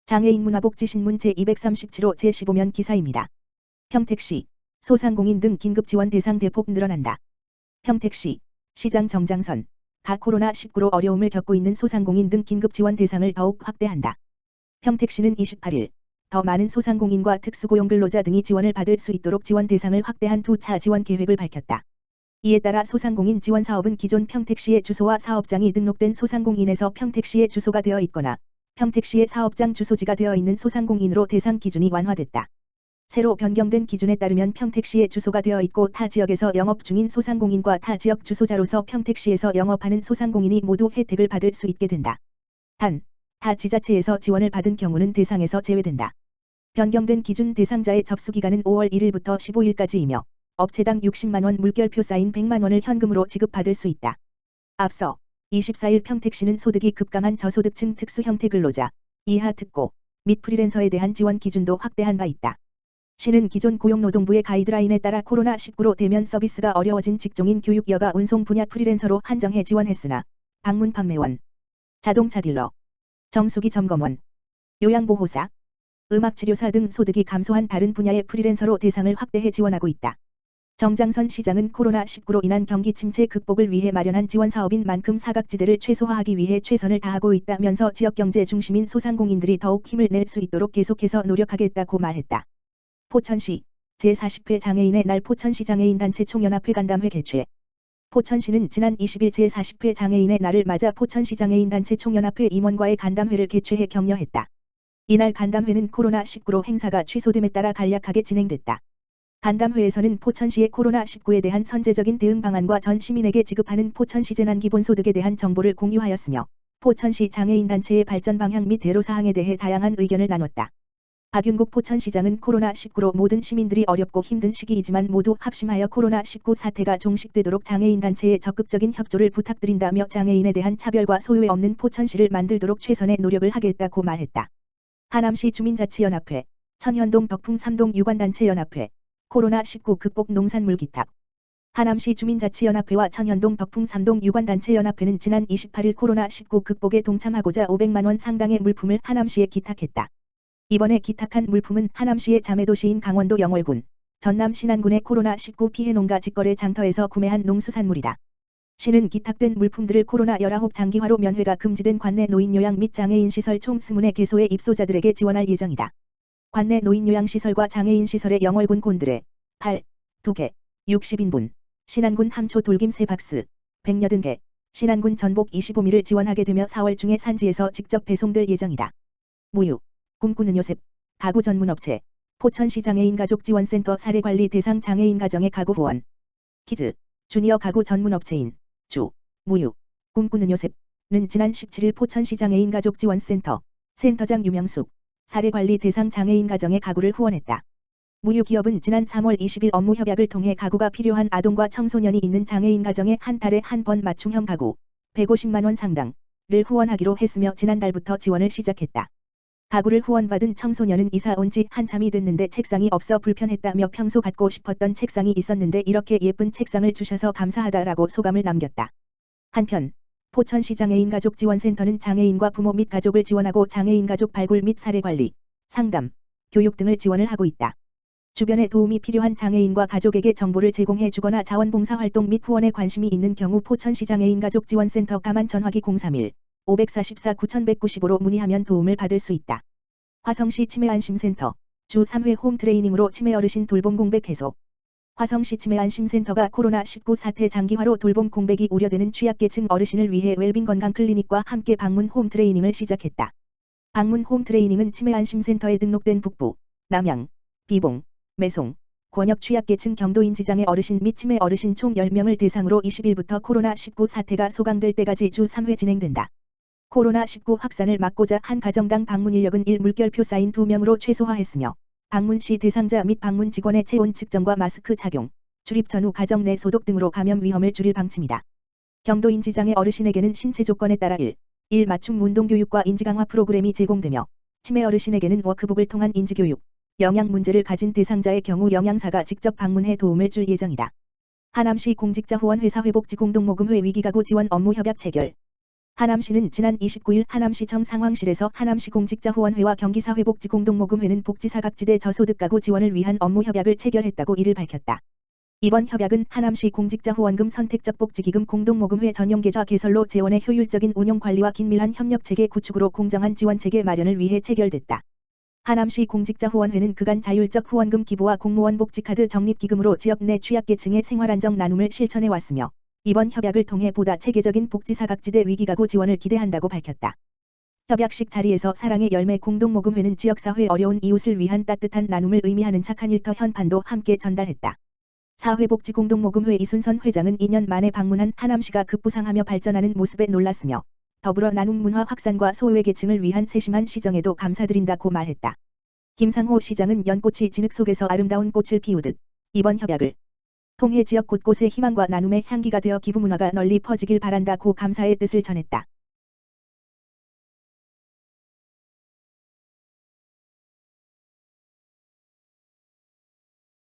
장애인 문화복지신문 제237호 제15면 기사입니다. 평택시, 소상공인 등 긴급지원 대상 대폭 늘어난다. 평택시, 시장 정장선, 가 코로나19로 어려움을 겪고 있는 소상공인 등 긴급지원 대상을 더욱 확대한다. 평택시는 28일, 더 많은 소상공인과 특수고용근로자 등이 지원을 받을 수 있도록 지원 대상을 확대한 2차 지원 계획을 밝혔다. 이에 따라 소상공인 지원 사업은 기존 평택시의 주소와 사업장이 등록된 소상공인에서 평택시의 주소가 되어 있거나 평택시의 사업장 주소지가 되어 있는 소상공인으로 대상 기준이 완화됐다. 새로 변경된 기준에 따르면 평택시의 주소가 되어 있고 타 지역에서 영업 중인 소상공인과 타 지역 주소자로서 평택시에서 영업하는 소상공인이 모두 혜택을 받을 수 있게 된다. 단, 타 지자체에서 지원을 받은 경우는 대상에서 제외된다. 변경된 기준 대상자의 접수기간은 5월 1일부터 15일까지이며 업체당 60만원 물결표 사인 100만원을 현금으로 지급받을 수 있다. 앞서 24일 평택시는 소득이 급감한 저소득층 특수형태 근로자, 이하 특고 및 프리랜서에 대한 지원 기준도 확대한 바 있다. 시는 기존 고용노동부의 가이드라인에 따라 코로나19로 대면 서비스가 어려워진 직종인 교육 여가 운송 분야 프리랜서로 한정해 지원했으나 방문 판매원, 자동차 딜러, 정수기 점검원, 요양보호사, 음악치료사 등 소득이 감소한 다른 분야의 프리랜서로 대상을 확대해 지원하고 있다. 정장선 시장은 코로나19로 인한 경기 침체 극복을 위해 마련한 지원 사업인 만큼 사각지대를 최소화하기 위해 최선을 다하고 있다면서 지역경제 중심인 소상공인들이 더욱 힘을 낼 수 있도록 계속해서 노력하겠다고 말했다. 포천시 제40회 장애인의 날 포천시 장애인단체 총연합회 간담회 개최. 포천시는 지난 20일 제40회 장애인의 날을 맞아 포천시 장애인단체 총연합회 임원과의 간담회를 개최해 격려했다. 이날 간담회는 코로나19로 행사가 취소됨에 따라 간략하게 진행됐다. 간담회에서는 포천시의 코로나19에 대한 선제적인 대응 방안과 전 시민에게 지급하는 포천시 재난기본소득에 대한 정보를 공유하였으며 포천시 장애인단체의 발전 방향 및 애로사항에 대해 다양한 의견을 나눴다. 박윤국 포천시장은 코로나19로 모든 시민들이 어렵고 힘든 시기이지만 모두 합심하여 코로나19 사태가 종식되도록 장애인단체에 적극적인 협조를 부탁드린다며 장애인에 대한 차별과 소외 없는 포천시를 만들도록 최선의 노력을 하겠다고 말했다. 하남시 주민자치연합회, 천현동 덕풍 3동 유관단체연합회, 코로나19 극복 농산물 기탁. 하남시 주민자치연합회와 천현동 덕풍 3동 유관단체연합회는 지난 28일 코로나19 극복에 동참하고자 500만원 상당의 물품을 하남시에 기탁했다. 이번에 기탁한 물품은 하남시의 자매도시인 강원도 영월군, 전남 신안군의 코로나19 피해 농가 직거래 장터에서 구매한 농수산물이다. 시는 기탁된 물품들을 코로나19 장기화로 면회가 금지된 관내 노인요양 및 장애인시설 총 20의 개소의 입소자들에게 지원할 예정이다. 관내 노인요양시설과 장애인시설의 영월군 곤드레, 8, 2개, 60인분, 신안군 함초 돌김 3박스, 180개, 신안군 전복 25미를 지원하게 되며 4월 중에 산지에서 직접 배송될 예정이다. 무유, 꿈꾸는 요셉, 가구 전문업체, 포천시 장애인가족지원센터 사례관리 대상 장애인 가정의 가구 후원, 키즈, 주니어 가구 전문업체인, 주, 무유, 꿈꾸는 요셉은 지난 17일 포천시 장애인가족지원센터, 센터장 유명숙, 사례관리 대상 장애인 가정의 가구를 후원했다. 무유기업은 지난 3월 20일 업무 협약을 통해 가구가 필요한 아동과 청소년이 있는 장애인 가정에 한 달에 한 번 맞춤형 가구 150만원 상당을 후원하기로 했으며 지난달부터 지원을 시작했다. 가구를 후원받은 청소년은 이사 온 지 한참이 됐는데 책상이 없어 불편했다며 평소 갖고 싶었던 책상이 있었는데 이렇게 예쁜 책상을 주셔서 감사하다라고 소감을 남겼다. 한편 포천시 장애인가족지원센터는 장애인과 부모 및 가족을 지원하고 장애인 가족 발굴 및 사례관리, 상담, 교육 등을 지원을 하고 있다. 주변에 도움이 필요한 장애인과 가족에게 정보를 제공해 주거나 자원봉사활동 및 후원에 관심이 있는 경우 포천시 장애인가족지원센터 가만 전화기 031-544-9195로 문의하면 도움을 받을 수 있다. 화성시 치매안심센터, 주 3회 홈트레이닝으로 치매 어르신 돌봄 공백 해소. 화성시 치매안심센터가 코로나19 사태 장기화로 돌봄 공백이 우려되는 취약계층 어르신을 위해 웰빙 건강클리닉과 함께 방문 홈트레이닝을 시작했다. 방문 홈트레이닝은 치매안심센터에 등록된 북부, 남양, 비봉, 매송, 권역 취약계층 경도인 지장애 어르신 및 치매 어르신 총 10명을 대상으로 20일부터 코로나19 사태가 소강될 때까지 주 3회 진행된다. 코로나19 확산을 막고자 한 가정당 방문 인력은 1물결표 사인 2명으로 최소화했으며 방문 시 대상자 및 방문 직원의 체온 측정과 마스크 착용, 출입 전후 가정 내 소독 등으로 감염 위험을 줄일 방침이다. 경도인 지장애 어르신에게는 신체 조건에 따라 1 맞춤 운동교육과 인지강화 프로그램이 제공되며 치매 어르신에게는 워크북을 통한 인지교육, 영양 문제를 가진 대상자의 경우 영양사가 직접 방문해 도움을 줄 예정이다. 하남시 공직자 후원회사 회복지 공동모금회 위기가구 지원 업무 협약 체결. 하남시는 지난 29일 하남시청 상황실에서 하남시 공직자후원회와 경기사회복지공동모금회는 복지사각지대 저소득가구 지원을 위한 업무 협약을 체결했다고 이를 밝혔다. 이번 협약은 하남시 공직자후원금 선택적 복지기금 공동모금회 전용계좌 개설로 재원의 효율적인 운용관리와 긴밀한 협력체계 구축으로 공정한 지원체계 마련을 위해 체결됐다. 하남시 공직자후원회는 그간 자율적 후원금 기부와 공무원 복지카드 적립기금으로 지역 내 취약계층의 생활안정 나눔을 실천해왔으며 이번 협약을 통해 보다 체계적인 복지사각지대 위기가구 지원을 기대한다고 밝혔다. 협약식 자리에서 사랑의 열매 공동모금회는 지역사회 어려운 이웃을 위한 따뜻한 나눔을 의미하는 착한 일터 현판도 함께 전달했다. 사회복지공동모금회 이순선 회장은 2년 만에 방문한 하남시가 급부상하며 발전하는 모습에 놀랐으며 더불어 나눔 문화 확산과 소외계층을 위한 세심한 시정에도 감사드린다고 말했다. 김상호 시장은 연꽃이 진흙 속에서 아름다운 꽃을 피우듯 이번 협약을 통해 지역 곳곳에 희망과 나눔의 향기가 되어 기부 문화가 널리 퍼지길 바란다고 감사의 뜻을 전했다.